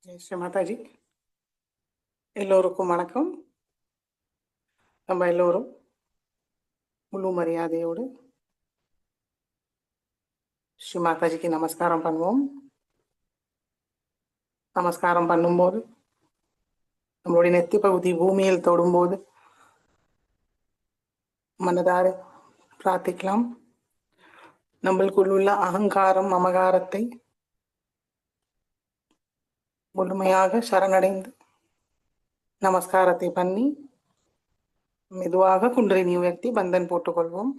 ஜெய் ஸ்ரீ மாதாஜி. எல்லோருக்கும் வணக்கம். நம்ம எல்லோரும் முழு மரியாதையோடு ஸ்ரீ மாதாஜிக்கு நமஸ்காரம் பண்ணுவோம். நமஸ்காரம் பண்ணும்போது நம்மளுடைய நெத்தி பகுதி பூமியில் தொடும்போது மனதார பிரார்த்திக்கலாம். நம்மளுக்குள்ள அகங்காரம் மமகாரத்தை முழுமையாக சரணடைந்து நமஸ்காரத்தை பண்ணி மெதுவாக குண்டலினி உயர்த்தி பந்தன் போட்டுக்கொள்வோம்.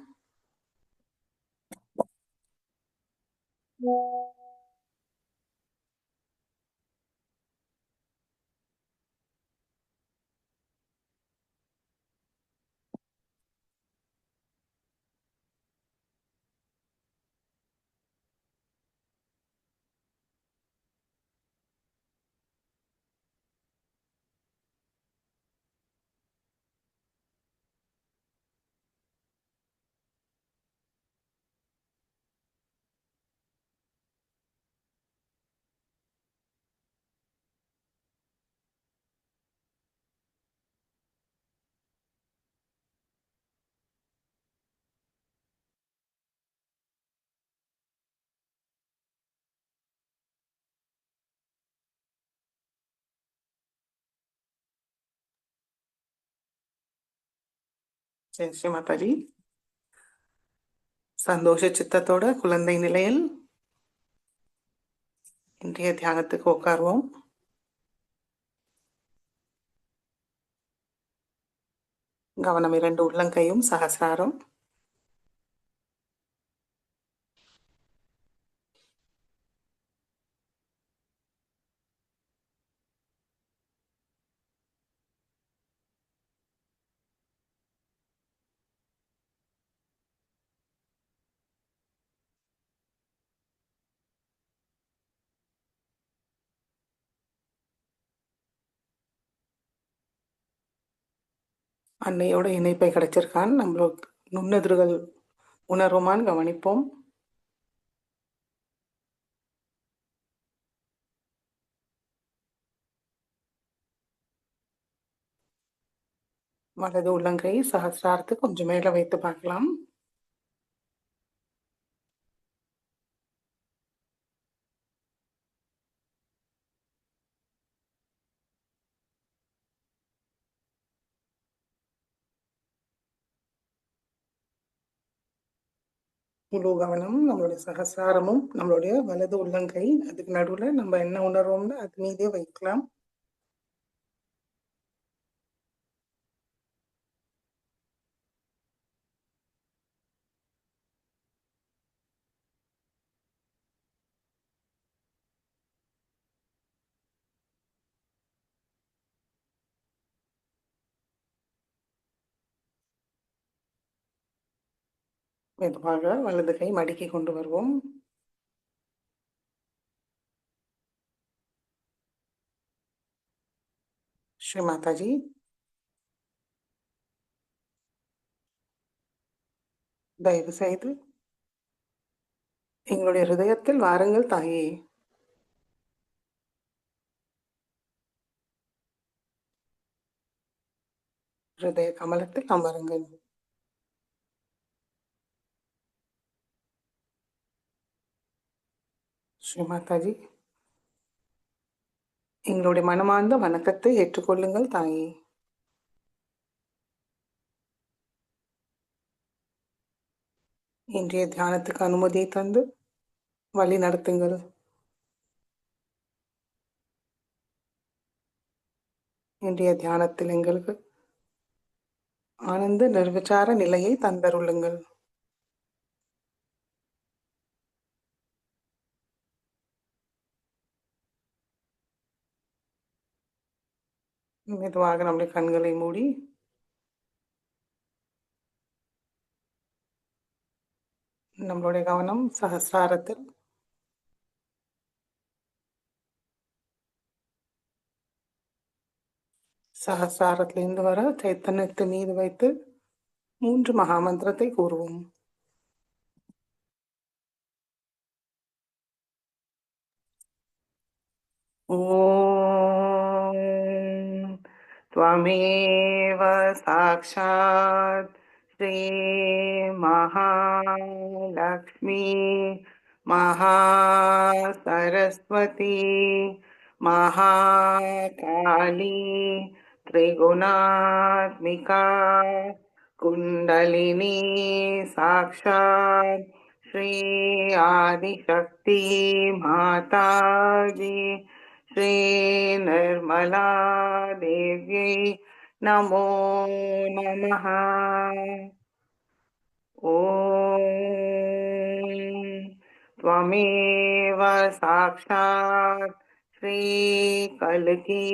ஜெய் ஸ்ரீ மாதாஜி. சந்தோஷ சித்தத்தோட குழந்தை நிலையில் இன்றைய தியானத்துக்கு உட்காருவோம். கவனம் 2 உள்ளங்கையும் சகசிராரம். அன்னையோட இணைப்பை கிடைச்சிருக்கான் நம்மளுக்கு நுண்ணெதிர்கள் உணர்வுமான்னு கவனிப்போம். வலது உள்ளங்கை சகசிராரத்துக்கு கொஞ்சம் மேல வைத்து பார்க்கலாம். முழு கவனம் நம்மளுடைய சகசிராரமும் நம்மளுடைய வலது உள்ளங்கை அதுக்கு நடுவுல நம்ம என்ன உணர்வோம்னு அது மீதே வைக்கலாம். மெதுவாக வலது கை மடக்கி கொண்டு வருவோம். ஸ்ரீ மாதாஜி. தயவு செய்து எங்களுடைய ஹிருதயத்தில் வாருங்கள் தாயே. ஹிருதய கமலத்தில் அமருங்கள். ஸ்ரீ மாதாஜி. எங்களுடைய மனமார்ந்த வணக்கத்தை ஏற்றுக்கொள்ளுங்கள் தாயே. இன்றைய தியானத்துக்கு அனுமதியை தந்து வழி நடத்துங்கள். இன்றைய தியானத்தில் எங்களுக்கு ஆனந்த நிர்விசார நிலையை தந்தருளுங்கள். மெதுவாக நம்முடைய கண்களை மூடி நம்மளுடைய கவனம் சகசிராரத்தில் சகசிராரத்திலிருந்து வர சைத்தன்யத்தை மீது வைத்து 3 மகாமந்திரத்தை கூறுவோம். ॐ त्वमेव साक्षात् श्रीमहालक्ष्मी महासरस्वती महाकाली त्रिगुणात्मिका कुण्डलिनी साक्षात् श्री आदिशक्ति माताजी श्री निर्मला देव्यै नमो नमः। ॐ त्वमेव साक्षात् श्रीकल्की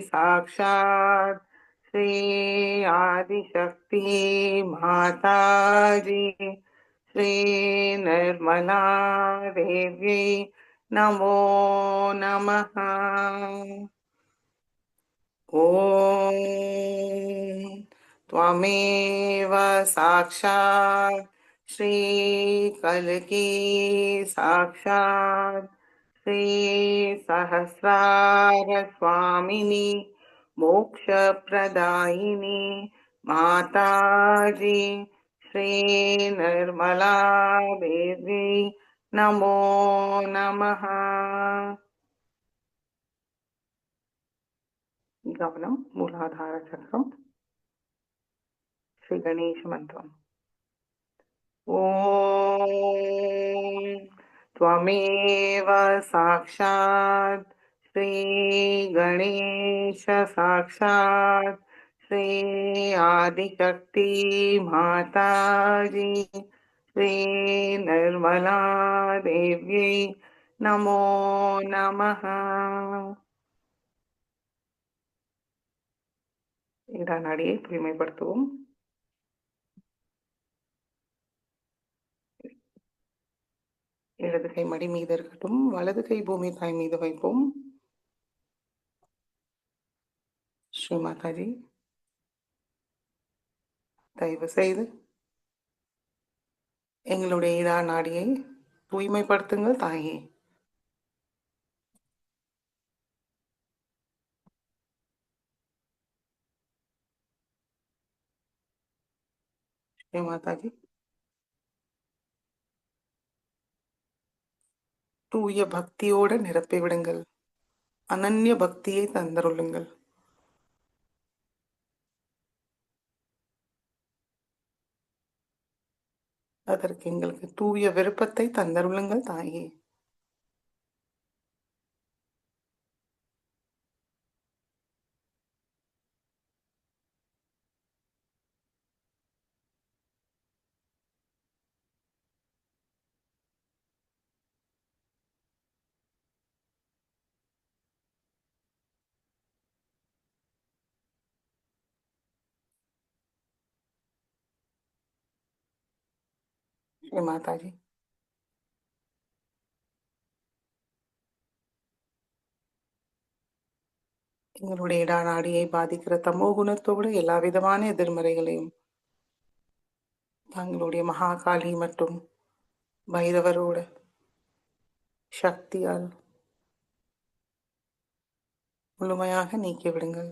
साक्षात् श्री आदिशक्ति माताजी श्री निर्मला देव्यै नमो नमः। ॐ त्वमेव साक्षात् श्रीकल्की साक्षात् श्रीसहस्रारस्वामिनी मोक्षप्रदायिनी माताजी श्रीनिर्मला देवी नमो नमः। गमनं मूलाधारचक्रं श्रीगणेशमन्त्रम्। ॐ त्वमेव साक्षात् श्रीगणेश साक्षात् श्री आदिशक्ति माताजी श्री निर्मला देव्यै नमो नमः। இடநாடியை தூய்மைப்படுத்துவோம். இடது கை மடி மீது இருக்கட்டும், வலது கை பூமி தாய் மீது வைப்போம். ஸ்ரீ மாதாஜி, தயவு செய்து எங்களுடைய இடா நாடியை தூய்மைப்படுத்துங்கள் தாயே. ஸ்ரீ மாதாஜி, தூய பக்தியோடு நிரப்பி விடுங்கள். அனன்ய பக்தியை தந்தருளுங்கள். அதற்கு எங்களுக்கு தூய விருப்பத்தை தந்தருளுங்கள் தாயே. ஸ்ரீ மாதாஜி, எங்களுடைய இடா நாடியை பாதிக்கிற தமோ குணத்தோடு எல்லா விதமான எதிர்மறைகளையும் தங்களுடைய மகாகாளி மற்றும் பைரவரோட சக்தியால் முழுமையாக நீக்கிவிடுங்கள்.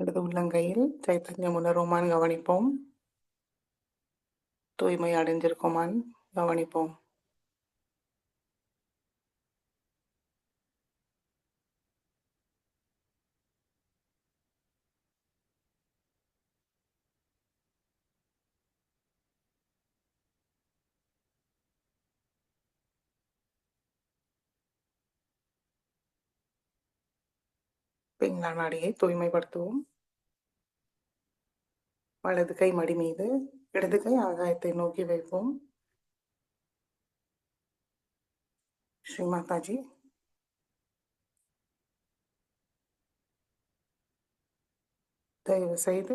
இடது உள்ளங்கையில் சைத்தன்யம் உணர்வுமான் கவனிப்போம். தூய்மை அடைஞ்சிருக்கோமான் கவனிப்போம். பிங்களா நாடியை தூய்மைப்படுத்துவோம். வலது கை மடி மீது, இடது கை ஆகாயத்தை நோக்கி வைப்போம். ஸ்ரீ மாதாஜி, தயவு செய்து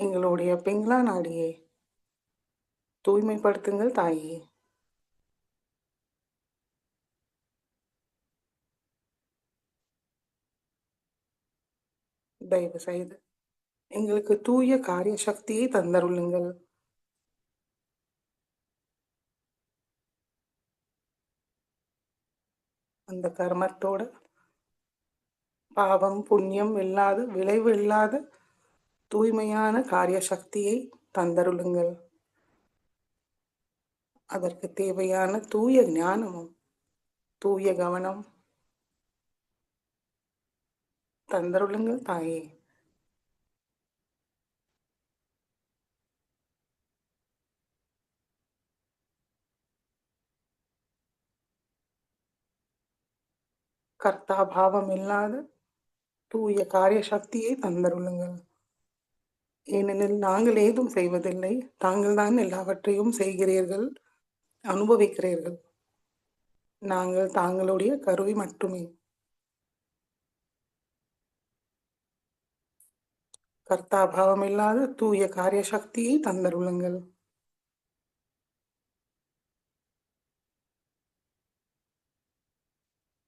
எங்களுடைய பிங்களா நாடியை தூய்மைப்படுத்துங்கள் தாயே. தயவு செய்து எங்களுக்கு தூய காரிய சக்தியை தந்தருளுங்கள். அந்த கர்மத்தோட பாவம் புண்ணியம் இல்லாத விளைவு இல்லாத தூய்மையான காரிய சக்தியை தந்தருளுங்கள். அதற்கு தேவையான தூய ஞானமும் தூய கவனம் தந்தருளுங்கள் தாயே. கர்த்தா பாவம் இல்லாத தூய காரிய சக்தியை தந்தருளுங்கள். ஏனெனில் நாங்கள் ஏதும் செய்வதில்லை, தாங்கள்தான் எல்லாவற்றையும் செய்கிறீர்கள், அனுபவிக்கிறீர்கள். நாங்கள் தாங்களுடைய கருவி மட்டுமே. கர்த்தா பாவம் இல்லாத தூய காரிய சக்தியை தந்தருளுங்கள்.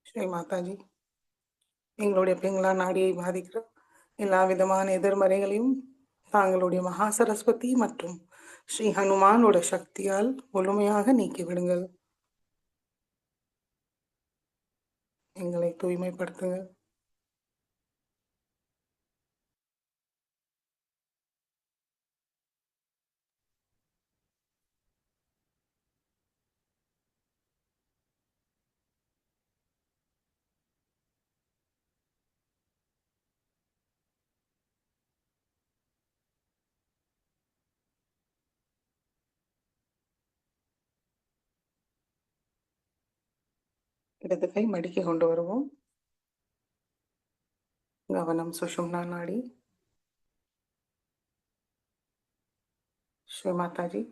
ஸ்ரீ மாதாஜி, எங்களுடைய பிங்களா நாடியை பாதிக்கிற எல்லா விதமான எதிர்மறைகளையும் தாங்களுடைய மகா சரஸ்வதி மற்றும் ஸ்ரீ ஹனுமானோட சக்தியால் முழுமையாக நீக்கிவிடுங்கள். எங்களை தூய்மைப்படுத்துங்கள். இடது கை மடிக்க கொண்டு வருவோம். கவனம் சுஷும்னா நாடி. ஸ்ரீ மாதாஜி,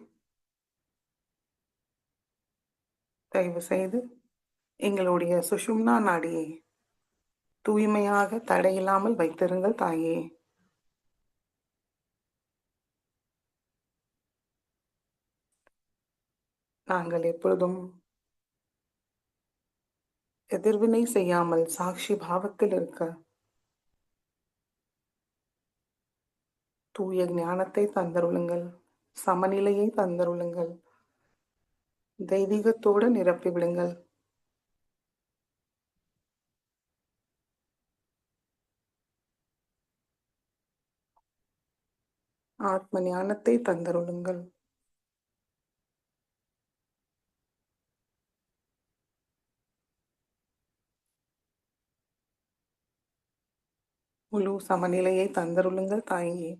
தயவு செய்து எங்களுடைய சுஷும்னா நாடியை தூய்மையாக தடையில்லாமல் வைத்திருங்கள் தாயே. நாங்கள் எப்பொழுதும் எதிர்வினை செய்யாமல் சாட்சி பாவத்தில் இருக்க தூய ஞானத்தை தந்தருளுங்கள், சமநிலையை தந்தருளுங்கள், தெய்வீகத்தோடு நிரப்பிவிடுங்கள். ஆத்ம ஞானத்தை தந்தருளுங்கள். முழு சமநிலையை தந்தருளுங்கள் தாயே.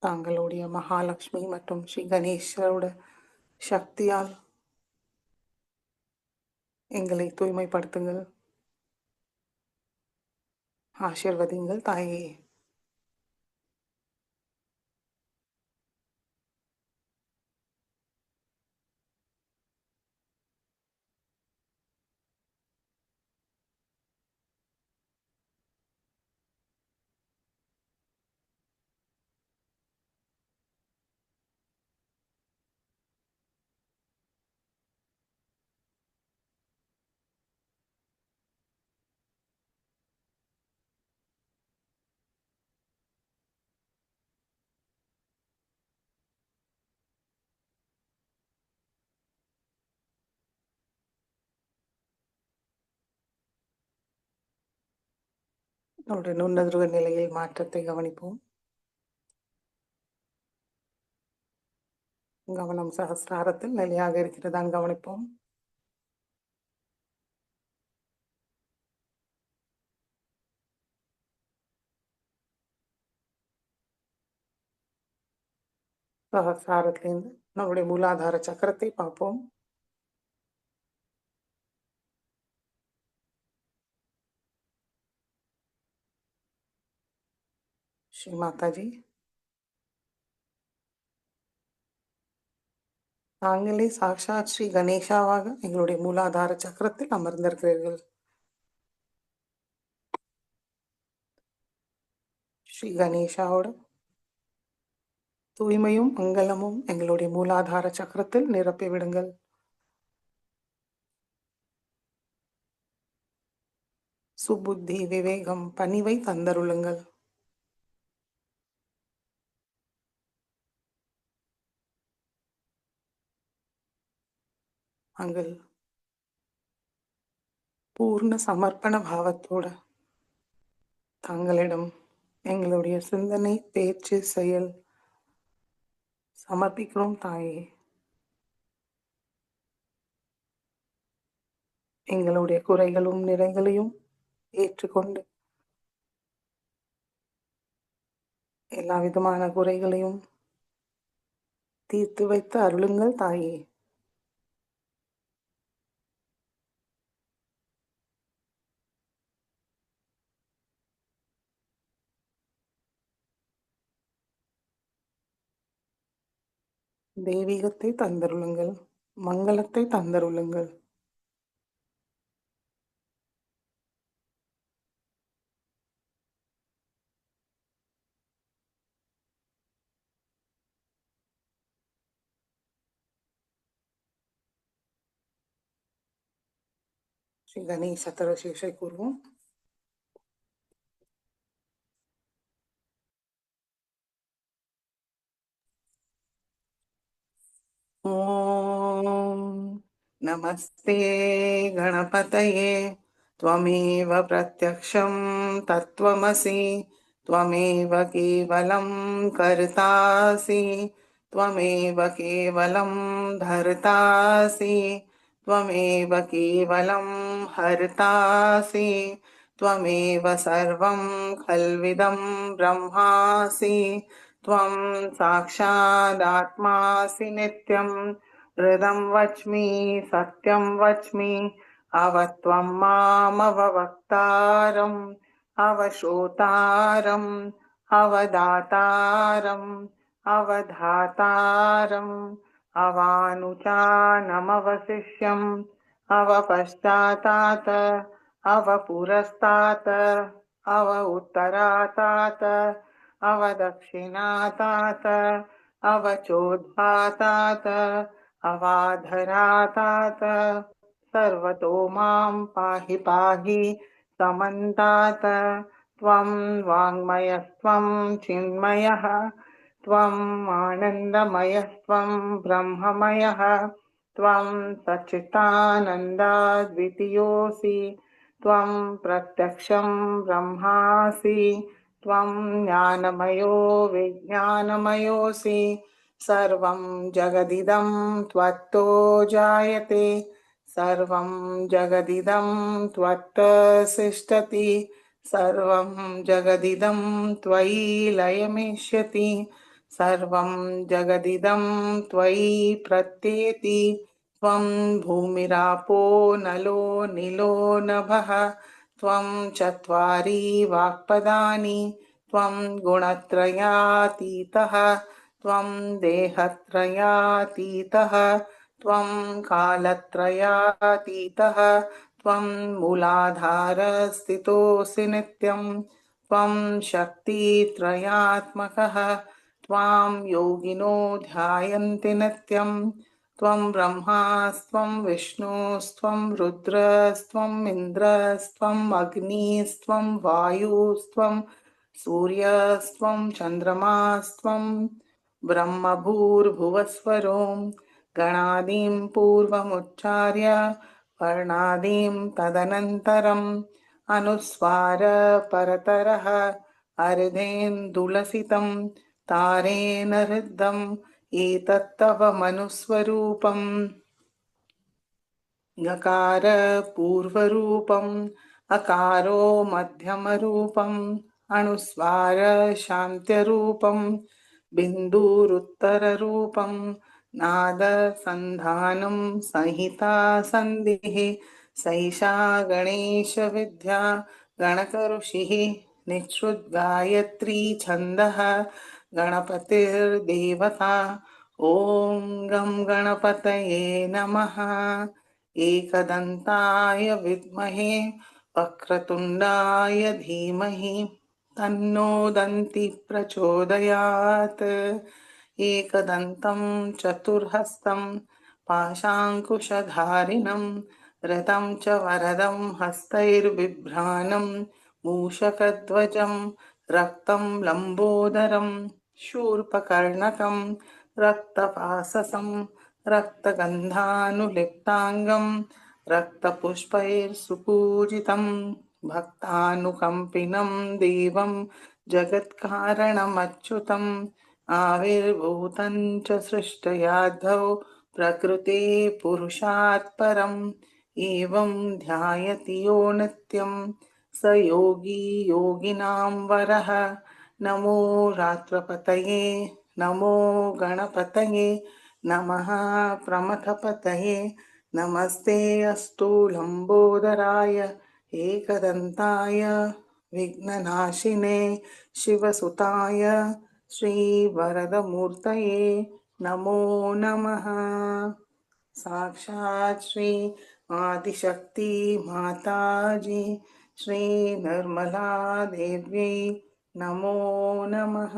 தாங்களுடைய மகாலட்சுமி மற்றும் ஸ்ரீ கணேசரோட சக்தியால் எங்களை தூய்மைப்படுத்துங்கள். ஆசிர்வதிங்கள் தாயே. நம்முடைய நுண்ணதிர்வு நிலையில் மாற்றத்தை கவனிப்போம். கவனம் சகஸ்ராரத்தில் நிலையாக இருக்கிறதான் கவனிப்போம். சகஸ்ராரத்திலிருந்து நம்முடைய மூலாதார சக்கரத்தை பார்ப்போம். ஸ்ரீ மாதாஜி, தாங்களே சாக்ஷாத் ஸ்ரீ கணேசாவாக எங்களுடைய மூலாதார சக்கரத்தில் அமர்ந்திருக்கிறீர்கள். ஸ்ரீ கணேசாவோட தூய்மையும் மங்களமும் எங்களுடைய மூலாதார சக்கரத்தில் நிரப்பி விடுங்கள். சுபுத்தி, விவேகம், பணிவை தந்தருளுங்கள். நாங்கள் பூர்ண சமர்ப்பண பாவத்தோட தங்களிடம் எங்களுடைய சிந்தனை, பேச்சு, செயல் சமர்ப்பிக்கிறோம் தாயே. எங்களுடைய குறைகளும் நிறைகளையும் ஏற்றுக்கொண்டு எல்லா விதமான குறைகளையும் தீர்த்து வைத்து அருளுங்கள் தாயே. தெய்வீகத்தை தந்தருளுங்கள், மங்களத்தை தந்தருளுங்கள். ஸ்ரீ கணேச தரசேஷை கூறுவோம். ஓம் நமஸ்தே கணபதயே त्वमेव प्रत्यक्षं तत्त्वमसि त्वमेव केवलं कर्तासि त्वमेव केवलं धर्तासि त्वमेव केवलं हर्तासि त्वमेव सर्वं खल्विदं ब्रह्मासि त्वं साक्षादात्मासि नित्यं हृदं वच्मि सत्यं वच्मि अवत्वं मामवक्तारम् अवश्रोतारम् अवदातारम् अवधातारम् अवानुचानमवशिष्यम् अवपश्चातात् अवपुरस्तात् अव उत्तरातात् अवदक्षिणातात् अवचोद्धातात् अवाधरातात् सर्वतो मां पाहि पाहि समन्तात् त्वं वाङ्मयस्त्वं चिन्मयः त्वम् आनन्दमयस्त्वं ब्रह्ममयः त्वं सच्चिदानन्दाद्वितीयोऽसि त्वं प्रत्यक्षं ब्रह्मासि त्वं ज्ञानमयो विज्ञानमयोऽसि सर्वं जगदिदं त्वत्तो जायते सर्वं जगदिदं त्वत्तसिष्ठति सर्वं जगदिदं त्वयि लयमेष्यति सर्वं जगदिदं त्वयि प्रत्येति त्वं भूमिरापो नलो निलो नभः त्वं चत्वारि वाक्पदानि त्वं गुणत्रयातीतः त्वं देहत्रयातीतः त्वं कालत्रयातीतः त्वं मूलाधारस्थितोऽसि नित्यं त्वं शक्तित्रयात्मकः त्वां योगिनो ध्यायन्ति नित्यं त्वं ब्रह्मास्त्वं विष्णुस्त्वं रुद्रस्त्वम् इन्द्रस्त्वम् अग्निस्त्वं वायुस्त्वं सूर्यस्त्वं चन्द्रमास्त्वं ब्रह्मभूर्भुवस्वरों गणादीं पूर्वमुच्चार्य वर्णादीं तदनन्तरम् अनुस्वार परतरः अर्धेन्दुलसितं तारेण हृदम् एतत्तव मनुस्वरूपम् गकार पूर्वरूपम् अकारो मध्यमरूपम् अनुस्वार शान्त्यरूपम् बिन्दुरुत्तररूपम् नाद सन्धानं संहिता सन्धिः सैषा गणेश विद्या गणकऋषिः निःश्रुतगायत्री छन्दः गणपतिर्देवता ॐ गं गणपतये नमः। एकदन्ताय विद्महे वक्रतुण्डाय धीमहि तन्नो दन्ति प्रचोदयात्। एकदन्तं चतुर्हस्तं पाशाङ्कुशधारिणं रथं च वरदं हस्तैर्बिभ्राणं मूषकध्वजं रक्तं लम्बोदरं शूर्पकर्णकं रक्तपाससं रक्तगन्धानुलिप्ताङ्गं रक्तपुष्पैर्सुपूजितं भक्तानुकम्पिनं देवं जगत्कारणमच्युतम् आविर्भूतं च सृष्टयाद्धौ प्रकृते पुरुषात् परम् एवं ध्यायति यो नित्यं स योगी योगिनां वरः। नमो रात्रपतये नमो गणपतये नमः प्रमथपतये नमस्ते अस्तु लम्बोदराय एकदन्ताय विघ्ननाशिने शिवसुताय श्रीवरदमूर्तये नमो नमः। साक्षात् श्री आदिशक्ति माताजी श्री निर्मला देव्यै नमो नमः।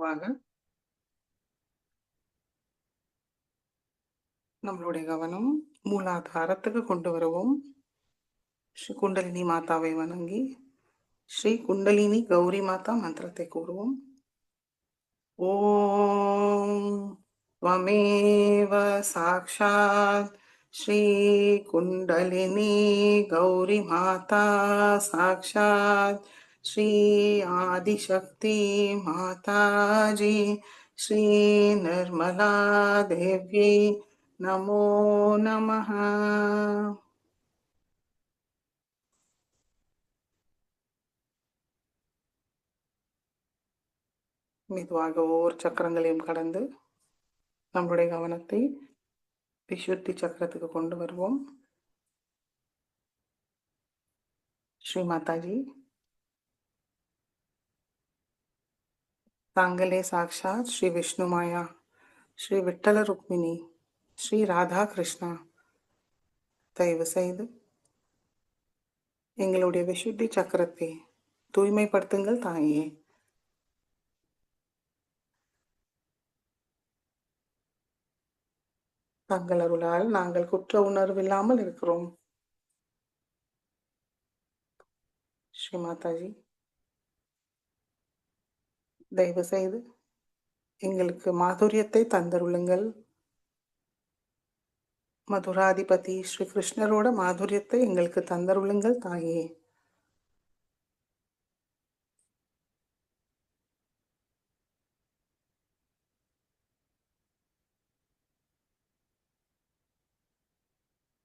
வாங்க நம்மளுடைய கவனம் மூலாதாரத்துக்கு கொண்டு வருவோம். ஸ்ரீ குண்டலினி மாதாவை வணங்கி ஸ்ரீ குண்டலினி கௌரி மாதா மந்திரத்தை கூறுவோம். ஓம் त्वमेव साक्षात् श्री कुण्डलिनी गौरी माता साक्षात् श्री आदिशक्ति माताजी श्री निर्मला देव्यै नमो नमः. மெதுவாக ஒவ்வொரு சக்கரங்களையும் கடந்து நம்முடைய கவனத்தை விசுத்தி சக்கரத்துக்கு கொண்டு வருவோம். ஸ்ரீ மாதாஜி, தாங்களே சாக்ஷாத் ஸ்ரீ விஷ்ணு மாயா, ஸ்ரீ விட்டல ருக்மிணி, ஸ்ரீ ராதா கிருஷ்ணா. தயவு செய்து எங்களுடைய விசுத்தி சக்கரத்தை தூய்மைப்படுத்துங்கள் தாயே. தங்கள் அருளால் நாங்கள் குற்ற உணர்வு இல்லாமல் இருக்கிறோம். ஸ்ரீ மாதாஜி, தயவு செய்து எங்களுக்கு மாதுரியத்தை தந்தருளுங்கள். மதுராதிபதி ஸ்ரீ கிருஷ்ணரோட மாதுரியத்தை எங்களுக்கு தந்தருளுங்கள் தாயே.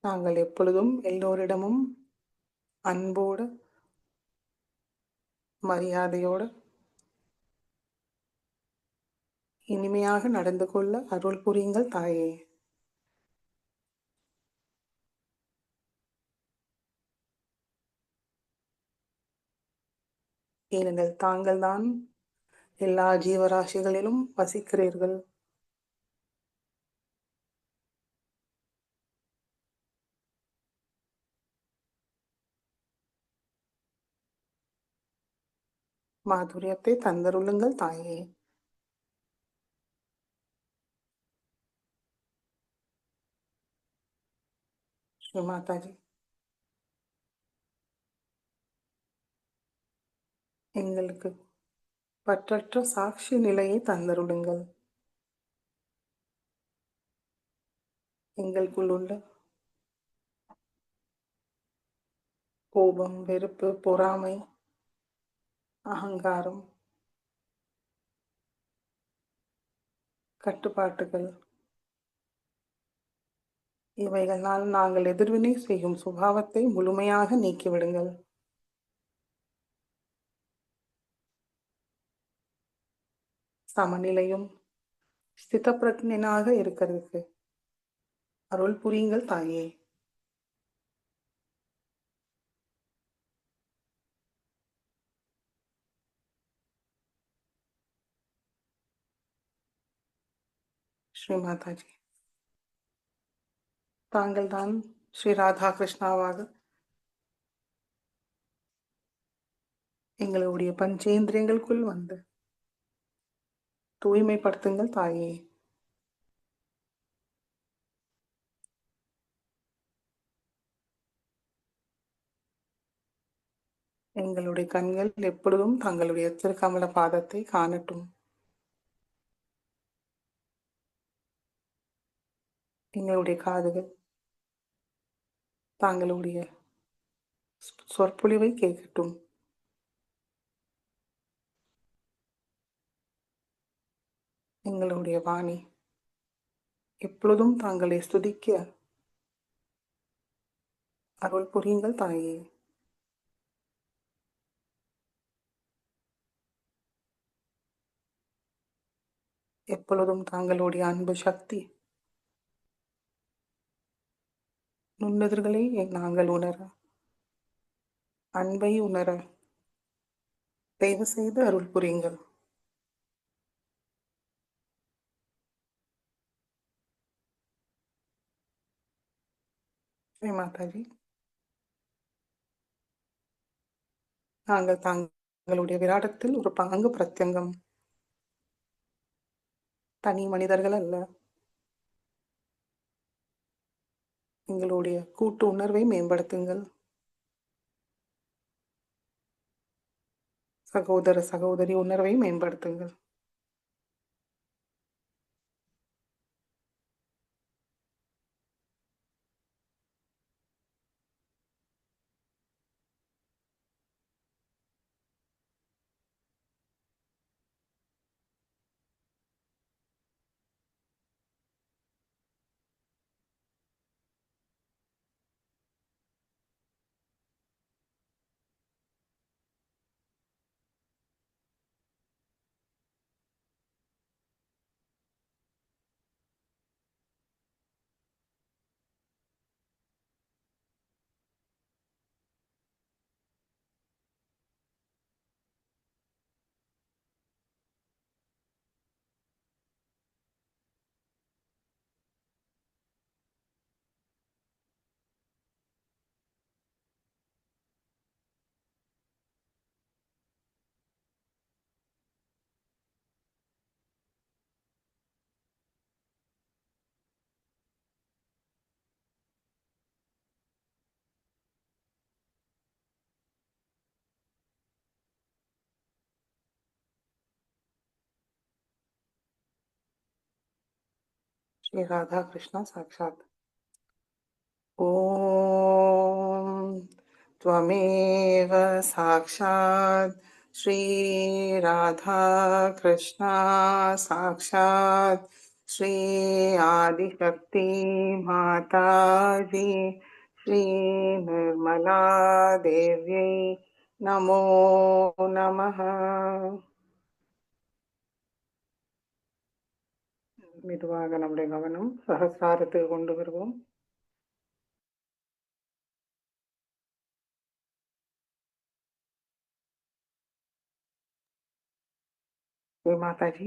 நாங்கள் எப்பொழுதும் எல்லோரிடமும் அன்போடு மரியாதையோடு இனிமையாக நடந்து கொள்ள அருள் புரியுங்கள் தாயே. ஏனெனில் தாங்கள்தான் எல்லா ஜீவராசிகளிலும் வசிக்கிறீர்கள். மாதுரியத்தை தந்தருளுங்கள் தாயே. ஸ்ரீ மாதாஜி, எங்களுக்கு பற்றற்ற சாட்சி நிலையை தந்தருளுங்கள். எங்களுக்குள் உள்ள கோபம், வெறுப்பு, பொறாமை, அகங்காரம், கட்டுப்பாட்டுகள் இவைகளால் நாங்கள் எதிர்வினை செய்யும் சுபாவத்தை முழுமையாக நீக்கிவிடுங்கள். சமநிலையும் ஸ்திதப்பிரஜனாக இருக்கிறதுக்கு அருள் புரியுங்கள் தாயே. ஸ்ரீ மாதாஜி, தாங்கள் தான் ஸ்ரீ ராதா கிருஷ்ணாவாக எங்களுடைய பஞ்சேந்திரியங்களுக்குள் வந்து தூய்மைப்படுத்துங்கள் தாயே. எங்களுடைய கண்கள் எப்பொழுதும் தங்களுடைய திருக்கமல பாதத்தை காணட்டும். எங்களுடைய காதுகள் தாங்களுடைய சொற்பொழிவை கேட்கட்டும். எங்களுடைய வாணி எப்பொழுதும் தாங்களை ஸ்துதிக்க அருள் புரியுங்கள் தாயே. எப்பொழுதும் தாங்களுடைய அன்பு சக்தி நுண்ணுதல்களை நாங்கள் உணர, அன்பை உணர தயவு செய்து அருள் புரியுங்கள். ஸ்ரீ மாதாஜி, நாங்கள் தாங்களுடைய விராடத்தில் ஒரு பாங்கு பிரத்யங்கம், தனி மனிதர்கள் அல்ல. எங்களுடைய கூட்டு உணர்வை மேம்படுத்துங்கள். சகோதர சகோதரி உணர்வை மேம்படுத்துங்கள். ஸ்ரீ ராதா கிருஷ்ணா சாட்சாத். ஓம் त्वमेव साक्षात् श्री राधा कृष्णा साक्षात् श्री आदिशक्ति माता जी श्री निर्मला देव्यै नमो नमः. மெதுவாக நம்முடைய கவனம் சகசிராரத்துக்கு கொண்டு வருவோம். மாதாஜி,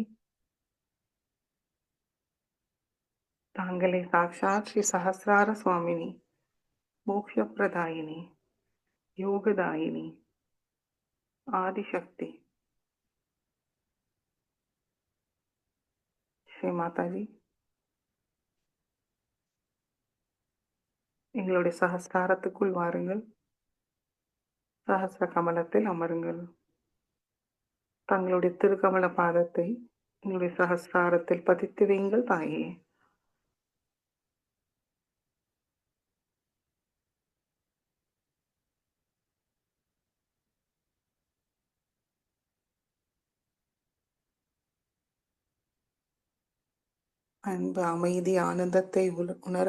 தாங்களே சாக்ஷாத் ஸ்ரீ சஹசிரார சுவாமினி, மோக்ஷப்பிரதாயினி, யோகதாயினி, ஆதிசக்தி. ஸ்ரீ மாதாஜி, எங்களுடைய சஹஸ்ராரத்துக்குள் வாருங்கள். சஹஸ்ர கமலத்தில் அமருங்கள். தங்களுடைய திருக்கமல பாதத்தை எங்களுடைய சஹஸ்ராரத்தில் பதித்து வையுங்கள் தாயே. அன்பு, அமைதி, ஆனந்தத்தை உணர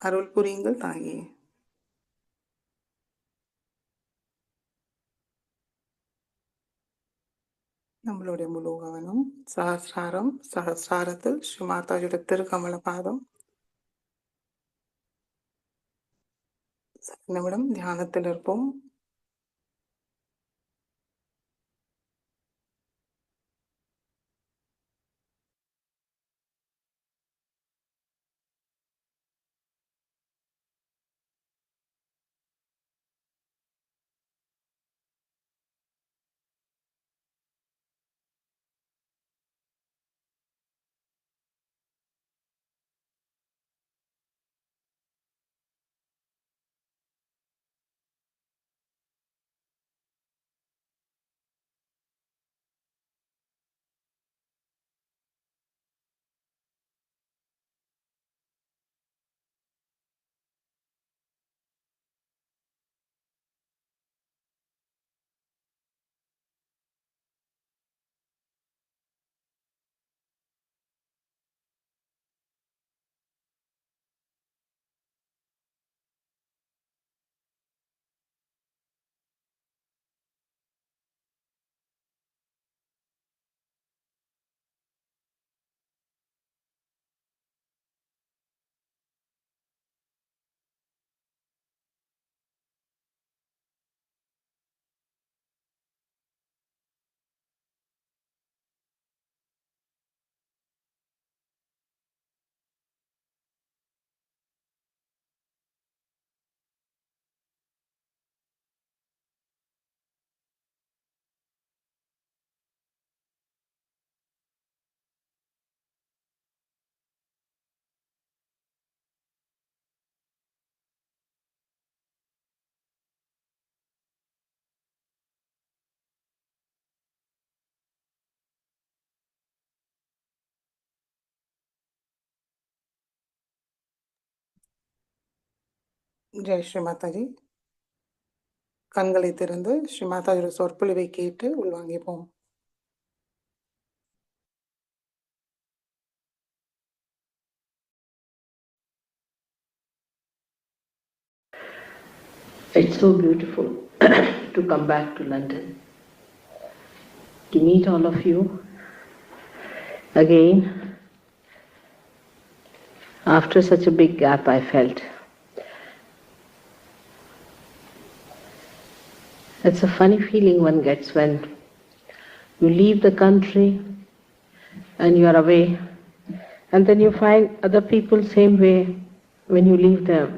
அருள் புரியுங்கள் தாயே. நம்மளுடைய முழு கவனம் சஹஸ்ராரத்தில் ஸ்ரீ மாதாஜியோட திருக்கமல பாதம். நிமிடம் தியானத்தில் இருப்போம். ஜெய் ஸ்ரீ மாதாஜி. கண்களை திறந்து ஸ்ரீ மாதாஜியோட சொற்பொழிவை கேட்டு உள்வாங்கிப்போம். It's so beautiful to come back to London, to meet all of you again. After such a big gap, I felt. It's a funny feeling one gets when you leave the country and you are away, and then you find other people same way when you leave them.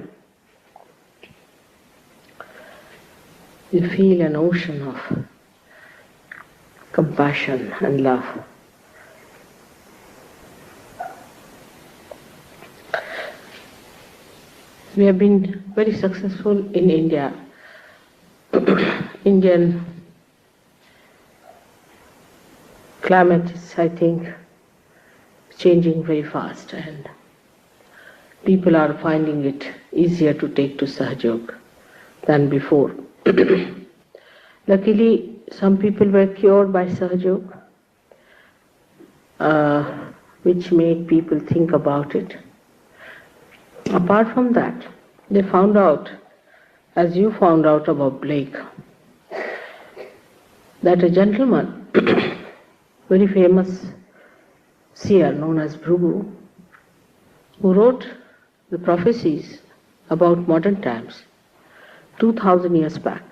You feel an ocean of compassion and love. We have been very successful in India. Indian climate is, I think, changing very fast, and people are finding it easier to take to Sahajya than before. Luckily, some people were cured by Sahajya, which made people think about it. Apart from that, they found out, as you found out about Blake, that a gentleman, very famous seer known as Bhrugu, who wrote the prophecies about modern times 2000 years back,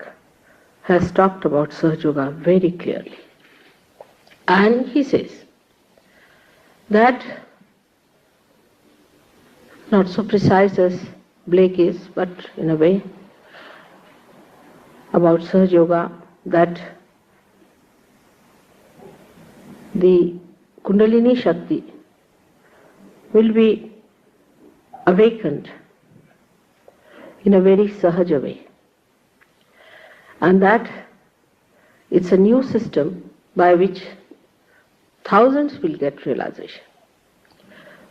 has talked about Sahajya very clearly. And he says that, not so precise as Blake is, but in a way, about Sahajya, that the Kundalini Shakti will be awakened in a very Sahaja way, and that it's a new system by which thousands will get realization.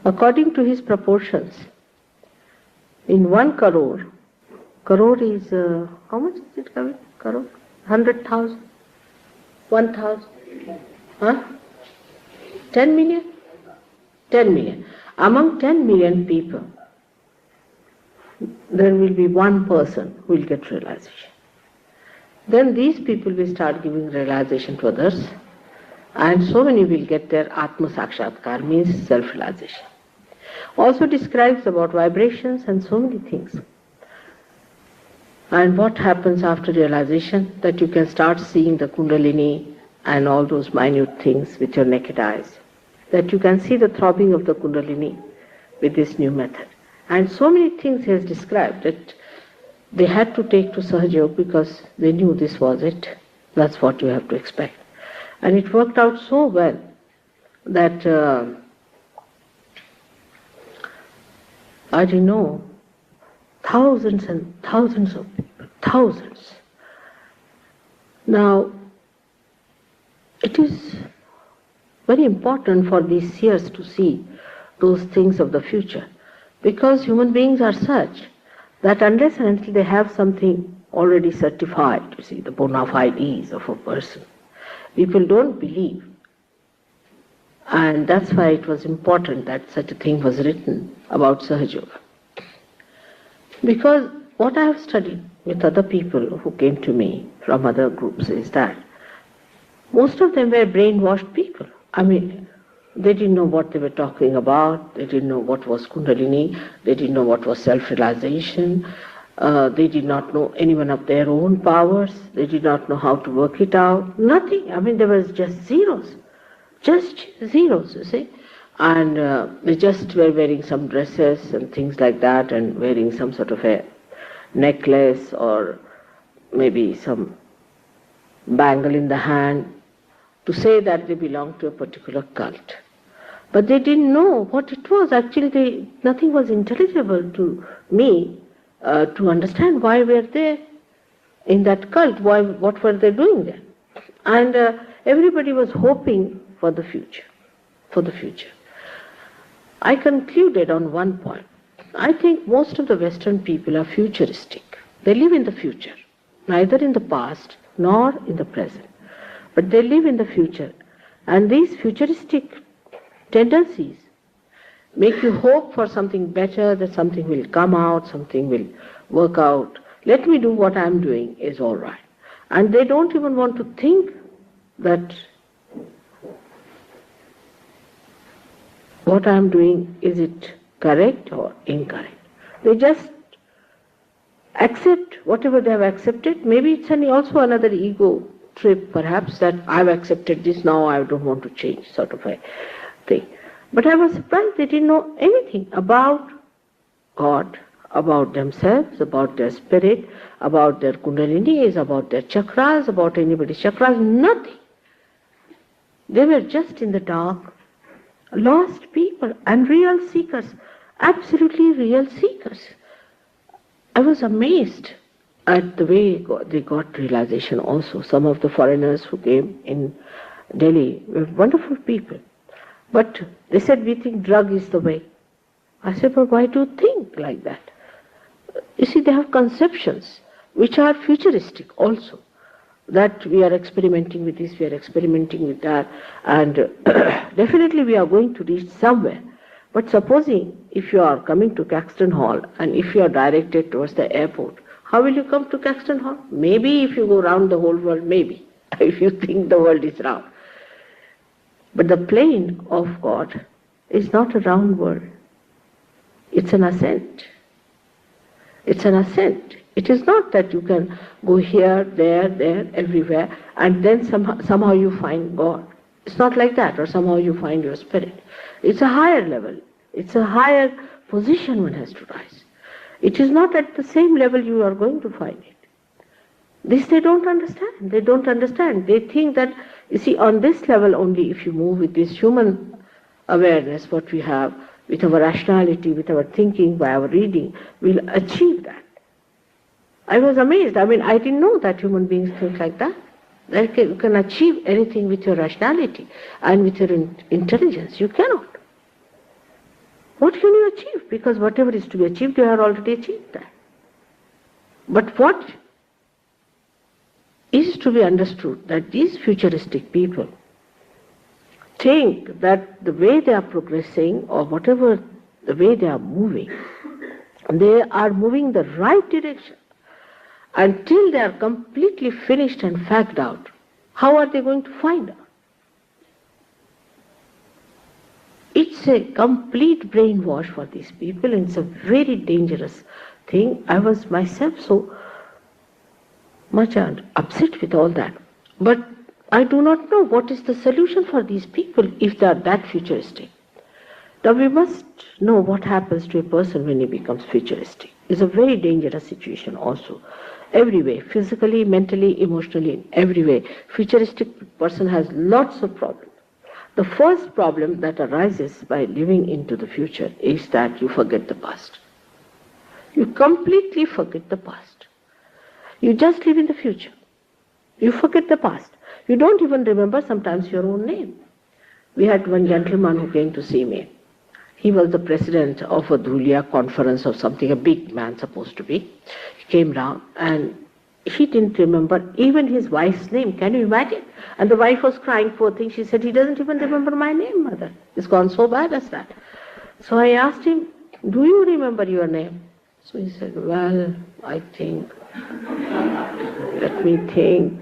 According to his proportions, in 1 crore, crore is, how much is it coming? Crore? 100,000? 1,000? Huh? 10 million? 10 million. Among 10 million people, there will be one person who will get realization. Then these people will start giving realization to others, and so many will get their Atma Sakshatkar, means self-realization. Also describes about vibrations and so many things. And what happens after realization, that you can start seeing the Kundalini and all those minute things with your naked eyes. That you can see the throbbing of the Kundalini with this new method. And so many things he has described that they had to take to Sahajya because they knew this was it. That's what you have to expect. And it worked out so well that I don't know, thousands and thousands of people, thousands. Now, it is very important for these seers to see those things of the future, because human beings are such that unless and until they have something already certified, you see, the bona fides of a person, people don't believe. And that's why it was important that such a thing was written about Sahajya. Because what I have studied with other people who came to me from other groups is that most of them were brainwashed people. I mean, they didn't know what they were talking about, they didn't know what was Kundalini, they didn't know what was self-realization, they did not know anyone of their own powers, they did not know how to work it out, nothing. I mean, there was just zeros, you see. And they just were wearing some dresses and things like that, and wearing some sort of a necklace or maybe some bangle in the hand to say that they belong to a particular cult. But they didn't know what it was. Actually, nothing was intelligible to me to understand why were they in that cult, what were they doing there. And everybody was hoping for the future, I concluded on one point. I think most of the Western people are futuristic. They live in the future, neither in the past nor in the present. But they live in the future. And these futuristic tendencies make you hope for something better, that something will come out, something will work out. Let me do what I'm doing is all right. And they don't even want to think that what I'm doing, is it correct or incorrect. They just accept whatever they have accepted. Maybe it's also another ego trip, perhaps, that I've accepted this, now I don't want to change, sort of a thing. But I was surprised they didn't know anything about God, about themselves, about their spirit, about their kundalinis, about their chakras, about anybody's chakras, nothing. They were just in the dark, lost people and real seekers, absolutely real seekers. I was amazed at the way they got realization also. Some of the foreigners who came in Delhi were wonderful people. But they said, we think drug is the way. I said, but why do you think like that? You see, they have conceptions which are futuristic also. That we are experimenting with this, we are experimenting with that, and definitely we are going to reach somewhere. But supposing if you are coming to Caxton Hall and if you are directed towards the airport, how will you come to Caxton Hall? Maybe if you go round the whole world, maybe, if you think the world is round. But the plane of God is not a round world. It's an ascent. It's an ascent. It is not that you can go here, there, everywhere, and then somehow you find God. It's not like that, or somehow you find your spirit. It's a higher level. It's a higher position one has to rise. It is not at the same level you are going to find it. This they don't understand. They don't understand. They think that, you see, on this level only, if you move with this human awareness, what we have, with our rationality, with our thinking, by our reading, we'll achieve that. I was amazed. I mean, I didn't know that human beings think like that. That you can achieve anything with your rationality and with your intelligence. You cannot. What can you achieve? Because whatever is to be achieved, you have already achieved that. But what is to be understood, that these futuristic people think that the way they are progressing, or whatever the way they are moving, They are moving the right direction. Until they are completely finished and fagged out, how are they going to find out? It's a complete brainwash for these people, and it's a very dangerous thing. I was myself so much upset with all that. But I do not know what is the solution for these people if they are that futuristic. Now we must know what happens to a person when he becomes futuristic. It's a very dangerous situation also. Every way, physically, mentally, emotionally, in every way. Futuristic person has lots of problems. The first problem that arises by living into the future is that you forget the past. You completely forget the past. You just live in the future. You forget the past. You don't even remember sometimes your own name. We had one gentleman who came to see me. He was the president of a Dhulia conference or something, a big man supposed to be. He came down and he didn't remember even his wife's name. Can you imagine? And the wife was crying, poor thing. She said, he doesn't even remember my name, mother. It's gone so bad as that. So I asked him, do you remember your name? So he said, well, I think, let me think.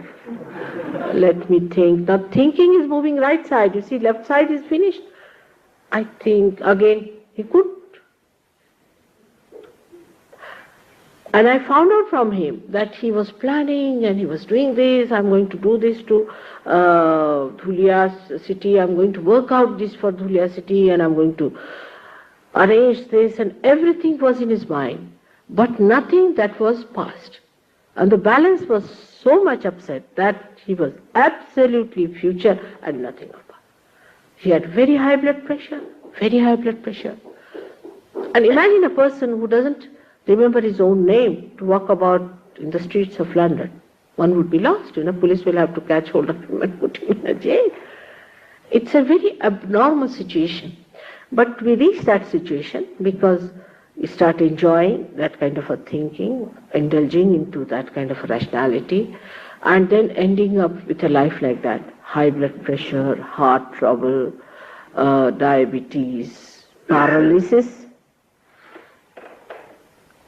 Now thinking is moving right side. You see, left side is finished. I think, again, he couldn't. And I found out from him that he was planning and he was doing this, I'm going to do this to Dhulia city, I'm going to work out this for Dhulia city, and I'm going to arrange this, and everything was in his mind, but nothing that was past. And the balance was so much upset that he was absolutely future and nothing of past. He had very high blood pressure. And imagine a person who doesn't remember his own name to walk about in the streets of London. One would be lost, police will have to catch hold of him and put him in a jail. It's a very abnormal situation. But we reach that situation because we start enjoying that kind of a thinking, indulging into that kind of a rationality, and then ending up with a life like that. High blood pressure, heart trouble, diabetes, paralysis.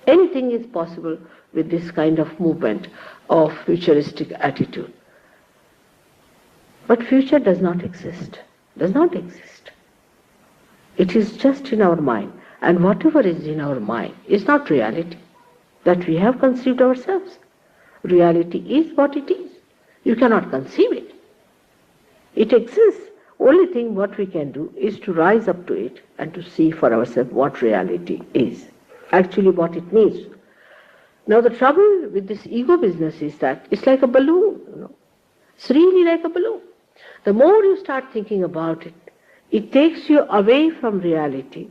Anything is possible with this kind of movement of futuristic attitude. But future does not exist. It is just in our mind. And whatever is in our mind is not reality that we have conceived ourselves. Reality is what it is. You cannot conceive it. It exists. Only thing what we can do is to rise up to it and to see for ourselves what reality is. Actually what it means. Now the trouble with this ego business is that it's like a balloon. It's really like a balloon. The more you start thinking about it, it takes you away from reality,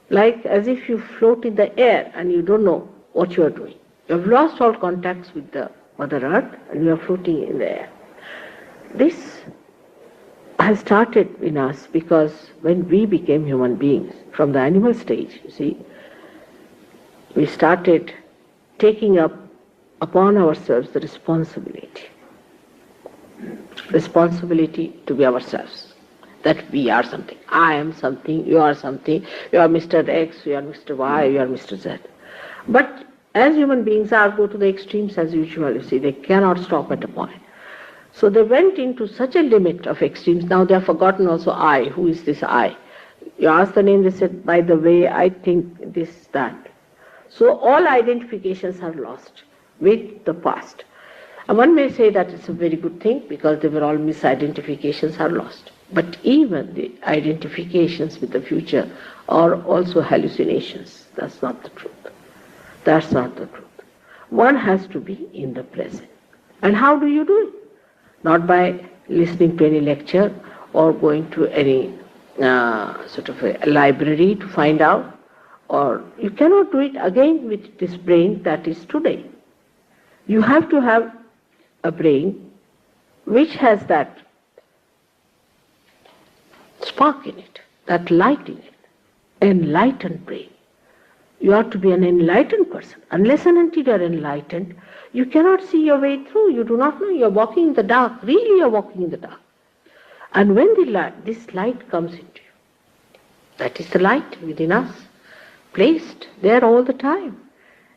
like as if you float in the air and you don't know what you are doing. You have lost all contacts with the Mother Earth and you are floating in the air. This has started in us because when we became human beings, from the animal stage, you see, we started taking up upon ourselves the responsibility to be ourselves, that we are something. I am something, you are something, you are Mr. X, you are Mr. Y, you are Mr. Z. But as human beings go to the extremes as usual, you see, they cannot stop at a point. So they went into such a limit of extremes, now they have forgotten also I, who is this I? You ask the name, they said, by the way, I think this, that. So all identifications are lost with the past. And one may say that it's a very good thing because they were all misidentifications are lost. But even the identifications with the future are also hallucinations. That's not the truth. One has to be in the present. And how do you do it? Not by listening to any lecture or going to any sort of a library to find out. Or you cannot do it again with this brain that is today. You have to have a brain which has that spark in it, that light in it, enlightened brain. You have to be an enlightened person. Unless and until you are enlightened, you cannot see your way through. You do not know. You are walking in the dark. Really you are walking in the dark. And when this light comes into you, that is the light within us, placed there all the time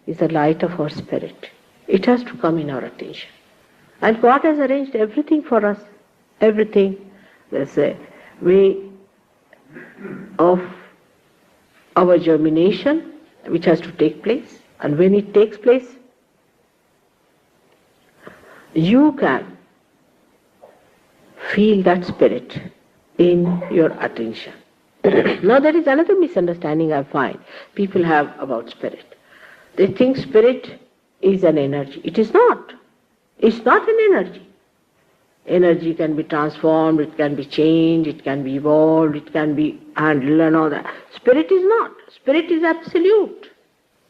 is the light of our spirit. It has to come in our attention. And God has arranged everything for us. Everything. There's a way of our germination which has to take place. And when it takes place, you can feel that spirit in your attention. Now there is another misunderstanding I find people have about spirit. They think spirit is an energy. It is not. It's not an energy. Energy can be transformed, it can be changed, it can be evolved, it can be handled and all that. Spirit is not. Spirit is absolute.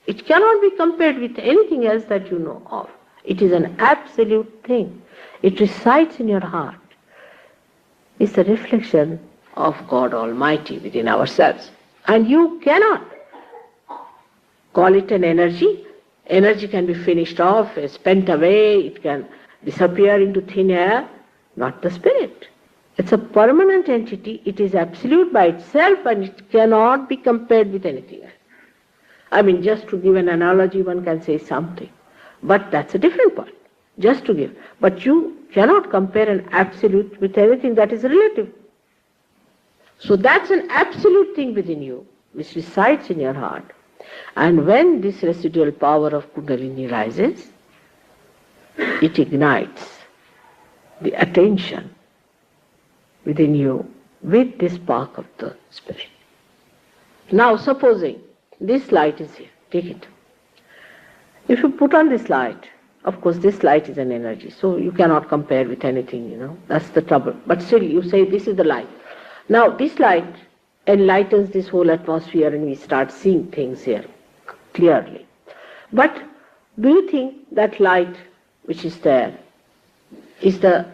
It cannot be compared with anything else that you know of. It is an absolute thing. It resides in your heart. It's a reflection of God Almighty within ourselves. And you cannot call it an energy. Energy can be finished off, spent away, it can disappear into thin air. Not the spirit. It's a permanent entity. It is absolute by itself and it cannot be compared with anything else. I mean, just to give an analogy, one can say something. But that's a different point. Just to give. But you cannot compare an absolute with anything that is relative. So that's an absolute thing within you, which resides in your heart. And when this residual power of Kundalini rises, it ignites the attention within you with this spark of the spirit. Now supposing this light is here, take it. If you put on this light, of course this light is an energy, so you cannot compare with anything, that's the trouble. But still you say this is the light. Now this light enlightens this whole atmosphere and we start seeing things here clearly. But do you think that light which is there is the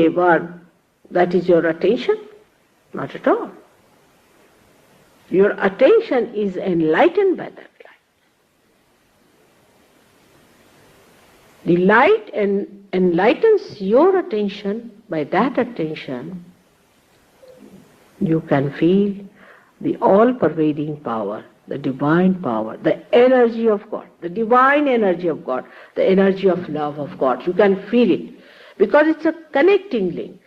one that is your attention? Not at all. Your attention is enlightened by that light. The light enlightens your attention. By that attention, you can feel the all-pervading power, the divine power, the energy of God, the divine energy of God, the energy of love of God. You can feel it because it's a connecting link.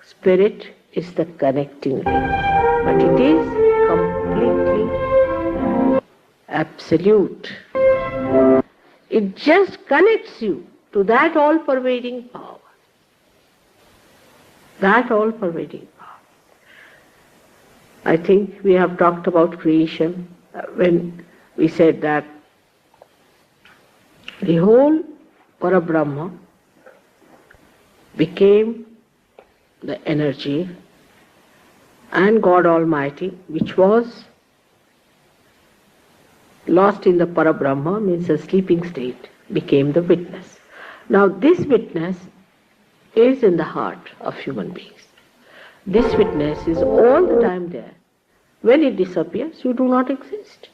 Spirit is the connecting link, but it is completely absolute. It just connects you to that all-pervading power. That all-pervading power. I think we have talked about creation when we said that the whole Parabrahma became the energy and God Almighty, which was lost in the Parabrahma, means a sleeping state, became the witness. Now this witness is in the heart of human beings. This witness is all the time there. When it disappears, you do not exist.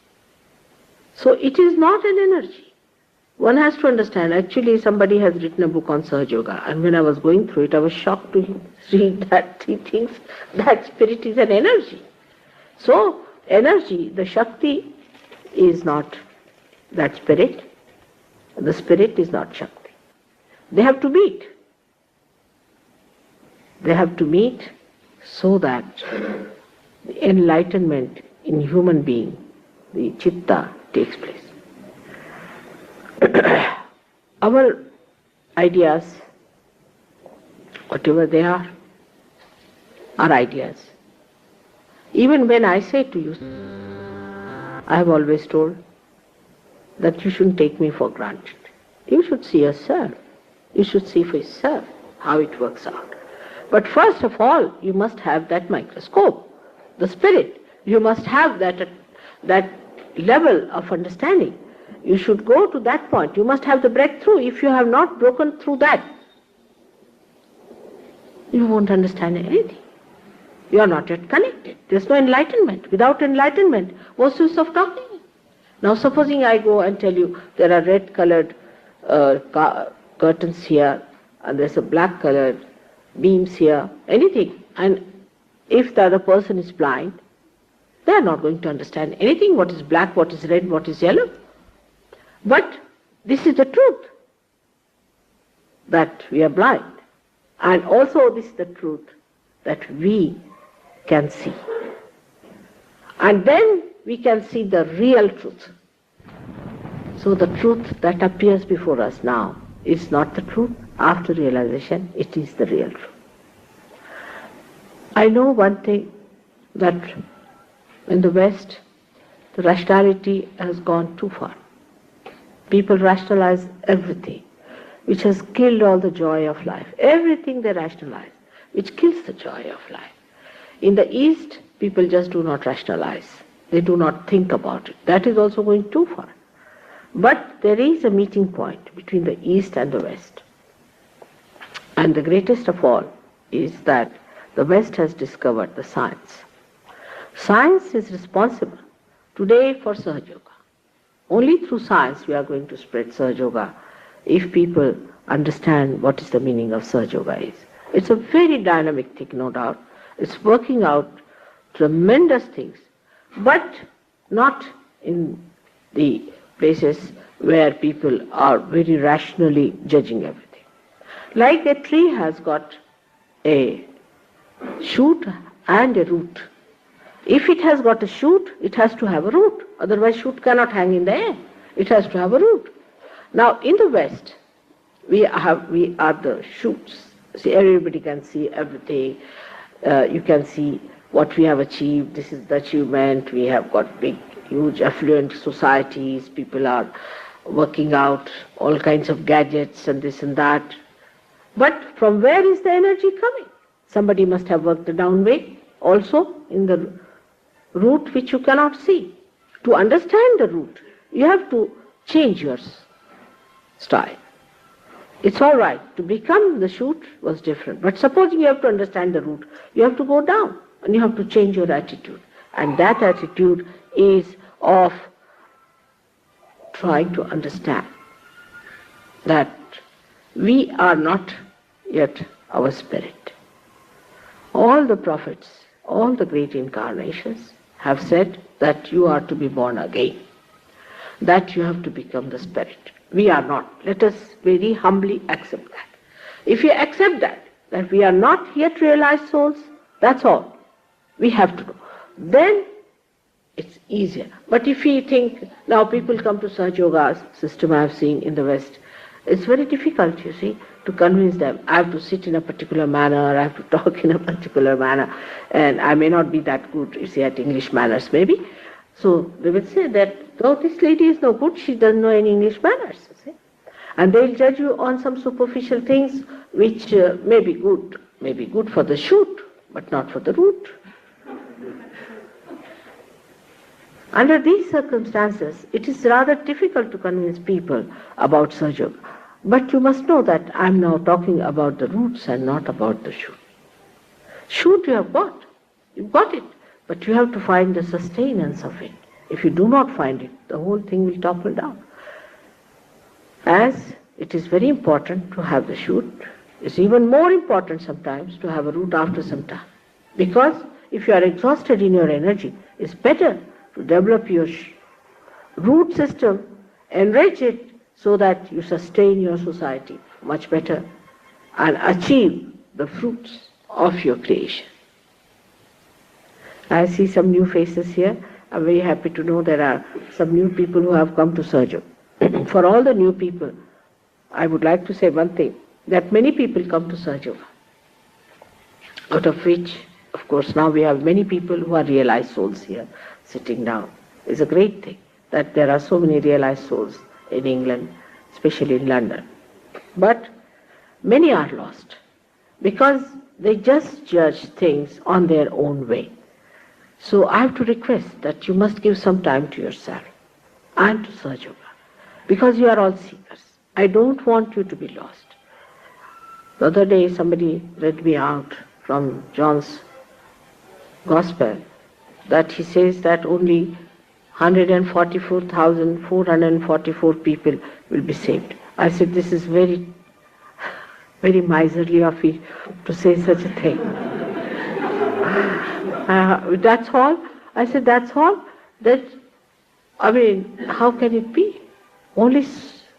So it is not an energy. One has to understand, actually somebody has written a book on Sahajya, and when I was going through it, I was shocked to read that he thinks that spirit is an energy. So energy, the Shakti is not that spirit, the spirit is not Shakti. They have to meet. They have to meet so that the enlightenment in human being, the chitta, takes place. Our ideas, whatever they are ideas. Even when I say to you, I have always told that you shouldn't take me for granted. You should see yourself. You should see for yourself how it works out. But first of all, you must have that microscope, the spirit. You must have that level of understanding. You should go to that point. You must have the breakthrough. If you have not broken through that, you won't understand anything. You are not yet connected. There's no enlightenment. Without enlightenment, what's the use of talking? Now supposing I go and tell you there are red colored curtains here and there's a black colored beams here, anything. And if the other person is blind, They are not going to understand anything, what is black, what is red, what is yellow. But this is the truth, that we are blind. And also this is the truth that we can see. And then we can see the real truth. So the truth that appears before us now is not the truth. After realization, it is the real truth. I know one thing, that in the West, the rationality has gone too far. People rationalize everything, which has killed all the joy of life. Everything they rationalize, which kills the joy of life. In the East, people just do not rationalize. They do not think about it. That is also going too far. But there is a meeting point between the East and the West. And the greatest of all is that the West has discovered the science. Science is responsible today for Sahaj Yoga. Only through science we are going to spread Sahaj Yoga if people understand what is the meaning of Sahaj Yoga is. It's a very dynamic thing, no doubt. It's working out tremendous things, but not in the places where people are very rationally judging everything. Like a tree has got a shoot and a root. If it has got a shoot, it has to have a root. Otherwise, shoot cannot hang in the air. It has to have a root. Now, in the West, we are the shoots. See, everybody can see everything. You can see what we have achieved. This is the achievement. We have got big, huge, affluent societies. People are working out all kinds of gadgets and this and that. But from where is the energy coming? Somebody must have worked the down way also in the root which you cannot see. To understand the root, you have to change your style. It's all right. To become the shoot was different. But supposing you have to understand the root, you have to go down and you have to change your attitude. And that attitude is of trying to understand that we are not yet our spirit. All the prophets, all the great incarnations have said that you are to be born again, that you have to become the spirit. We are not. Let us very humbly accept that. If you accept that we are not yet realized souls, that's all. We have to go. Then it's easier. But if we think, now people come to Sahaj Yoga system I have seen in the West, it's very difficult, you see, to convince them. I have to sit in a particular manner, I have to talk in a particular manner, and I may not be that good, you see, at English manners maybe. So they will say that, oh, this lady is no good, she doesn't know any English manners, you see. And they will judge you on some superficial things which may be good for the shoot, but not for the root. Under these circumstances, it is rather difficult to convince people about Sahaj Yoga. But you must know that I am now talking about the roots and not about the shoot. Shoot you have got. You've got it. But you have to find the sustenance of it. If you do not find it, the whole thing will topple down. As it is very important to have the shoot, it's even more important sometimes to have a root after some time. Because if you are exhausted in your energy, it's better to develop your root system, enrich it so that you sustain your society much better and achieve the fruits of your creation. I see some new faces here. I'm very happy to know there are some new people who have come to Sahaj Yoga. For all the new people, I would like to say one thing, that many people come to Sahaj Yoga, out of which, of course, now we have many people who are realized souls here sitting down. It's a great thing that there are so many realized souls in England, especially in London. But many are lost because they just judge things on their own way. So I have to request that you must give some time to yourself and to Sahaj Yoga, because you are all seekers. I don't want you to be lost. The other day somebody read me out from John's Gospel that he says that only 144,444 people will be saved. I said, this is very, very miserly of you to say such a thing. That's all. I said, that's all? That, I mean, how can it be? Only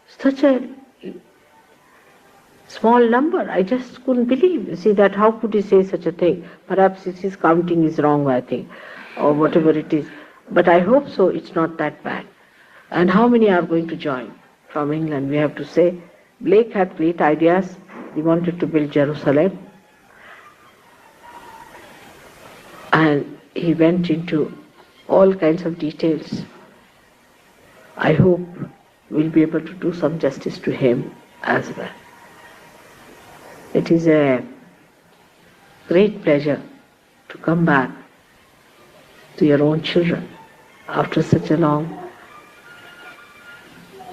such a small number. I just couldn't believe. You see that how could he say such a thing? Perhaps his counting is wrong, I think, or whatever it is. But I hope so. It's not that bad. And how many are going to join from England? We have to say. Blake had great ideas. He wanted to build Jerusalem, and he went into all kinds of details. I hope we'll be able to do some justice to him as well. It is a great pleasure to come back to your own children after such a long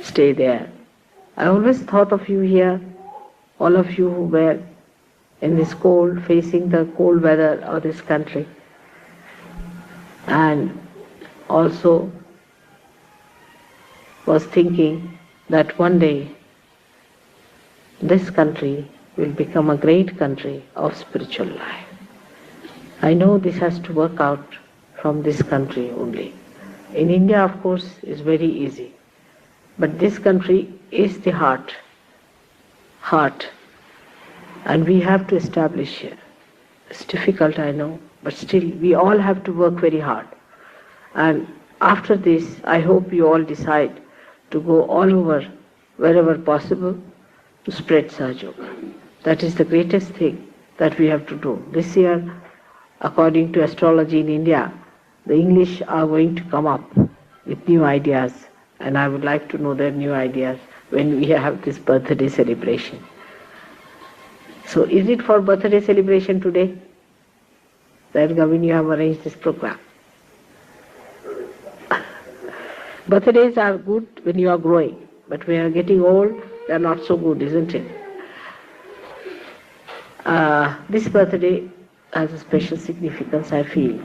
stay there. I always thought of you here, all of you who were in this cold, facing the cold weather of this country, and also was thinking that one day this country will become a great country of spiritual life. I know this has to work out from this country only. In India, of course, it's very easy. But this country is the heart, and we have to establish here. It's difficult, I know, but still we all have to work very hard. And after this, I hope you all decide to go all over, wherever possible, to spread Sahaja. That is the greatest thing that we have to do. This year, according to astrology in India, the English are going to come up with new ideas, and I would like to know their new ideas when we have this birthday celebration. So is it for birthday celebration today that Gavin you have arranged this program? Birthdays are good when you are growing, but when you are getting old, they are not so good, isn't it? This birthday has a special significance, I feel.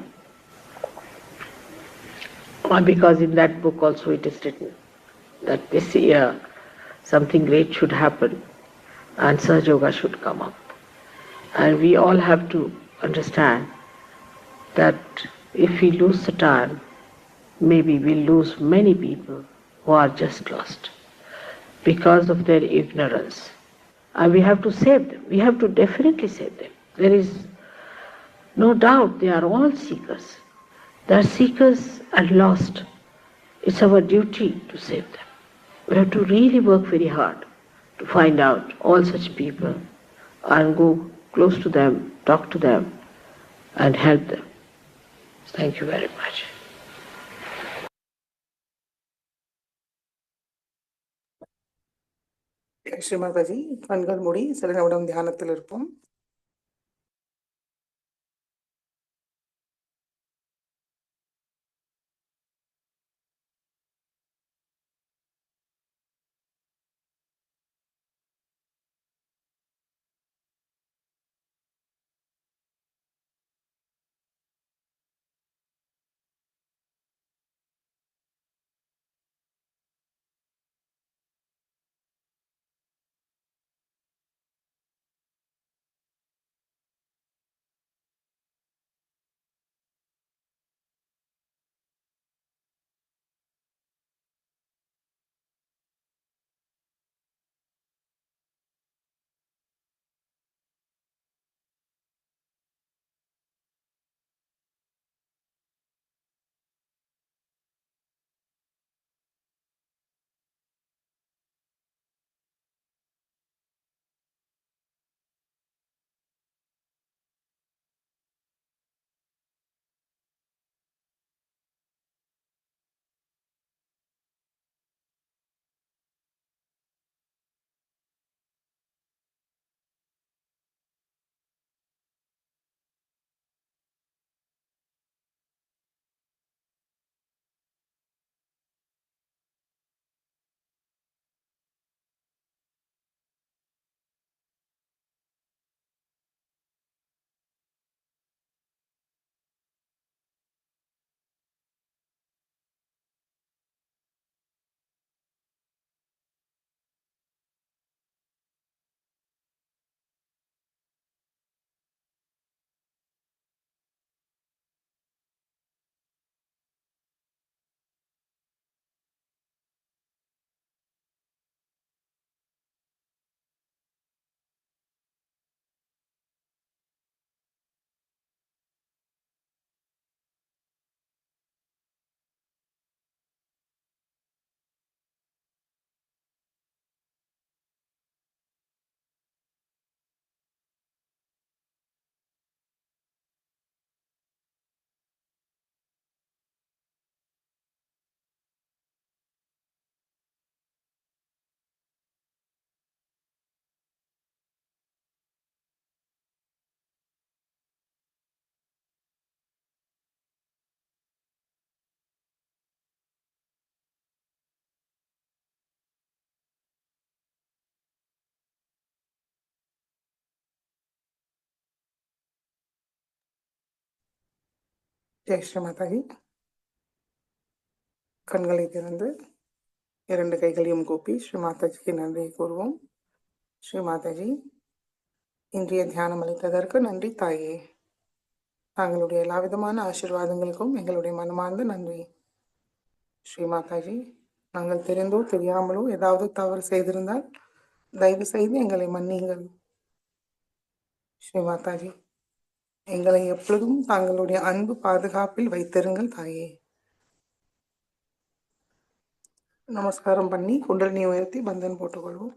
Because in that book also it is written that this year something great should happen and Sahaja Yoga should come up. And we all have to understand that if we lose the time, maybe we'll lose many people who are just lost because of their ignorance. And we have to save them. We have to definitely save them. There is no doubt they are all seekers. They are seekers and lost. It's our duty to save them. We have to really work very hard to find out all such people and go close to them, talk to them, and help them. Thank you very much. ஸ்ரீமாதாஜி கண்கள் மூடி சில நிமிடம் தியானத்தில் இருப்போம். ஜெய் ஸ்ரீ மாதாஜி. கண்களை திறந்து 2 கைகளையும் கூப்பி ஸ்ரீ மாதாஜிக்கு நன்றியை கூறுவோம். ஸ்ரீ மாதாஜி, இன்றைய தியானம் அளித்ததற்கு நன்றி தாயே. தாங்களுடைய எல்லா விதமான ஆசீர்வாதங்களுக்கும் எங்களுடைய மனமார்ந்த நன்றி. ஸ்ரீ மாதாஜி, நாங்கள் தெரிந்தோ தெரியாமலோ ஏதாவது தவறு செய்திருந்தால் தயவு செய்து எங்களை மன்னியுங்கள். ஸ்ரீ மாதாஜி, எங்களை எப்பொழுதும் தாங்களுடைய அன்பு பாதுகாப்பில் வைத்திருங்கள் தாயே. நமஸ்காரம் பண்ணி குண்டலினி உயர்த்தி பந்தன் போட்டுக்கொள்வோம்.